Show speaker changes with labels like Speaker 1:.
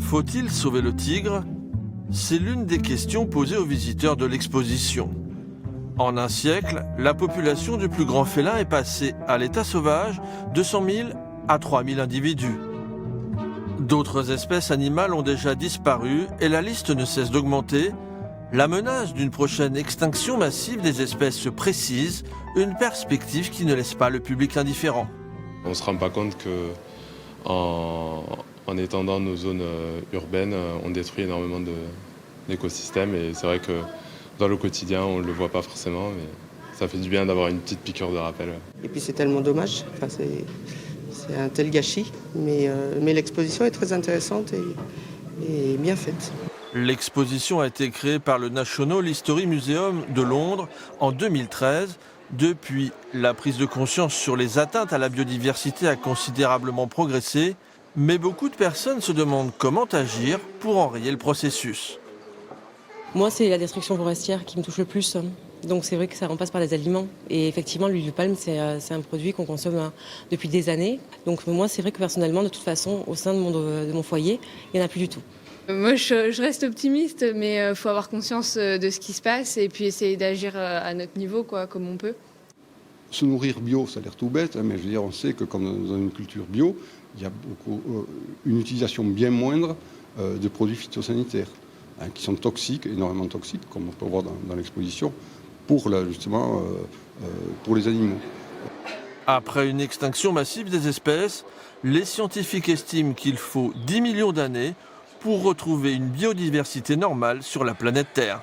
Speaker 1: Faut-il sauver le tigre? C'est l'une des questions posées aux visiteurs de l'exposition. En un siècle, la population du plus grand félin est passée à l'état sauvage de 100 000 à 3 000 individus. D'autres espèces animales ont déjà disparu et la liste ne cesse d'augmenter. La menace d'une prochaine extinction massive des espèces se précise, une perspective qui ne laisse pas le public indifférent.
Speaker 2: On ne se rend pas compte qu'en étendant nos zones urbaines, on détruit énormément d'écosystèmes. Et c'est vrai que dans le quotidien, on ne le voit pas forcément, mais ça fait du bien d'avoir une petite piqûre de rappel.
Speaker 3: Et puis c'est tellement dommage, enfin, c'est un tel gâchis, mais l'exposition est très intéressante et bien faite.
Speaker 1: L'exposition a été créée par le National History Museum de Londres en 2013. Depuis, la prise de conscience sur les atteintes à la biodiversité a considérablement progressé, mais beaucoup de personnes se demandent comment agir pour enrayer le processus.
Speaker 4: Moi, c'est la destruction forestière qui me touche le plus. Donc c'est vrai que ça remplace par les aliments. Et effectivement, l'huile de palme, c'est un produit qu'on consomme depuis des années. Donc moi, c'est vrai que personnellement, de toute façon, au sein de mon foyer, il n'y en a plus du tout.
Speaker 5: Moi, je reste optimiste, mais il faut avoir conscience de ce qui se passe et puis essayer d'agir à notre niveau, quoi, comme on peut.
Speaker 6: Se nourrir bio, ça a l'air tout bête, mais je veux dire, on sait que comme dans une culture bio, il y a une utilisation bien moindre de produits phytosanitaires qui sont toxiques, énormément toxiques, comme on peut voir dans l'exposition, pour les animaux.
Speaker 1: Après une extinction massive des espèces, les scientifiques estiment qu'il faut 10 millions d'années pour retrouver une biodiversité normale sur la planète Terre.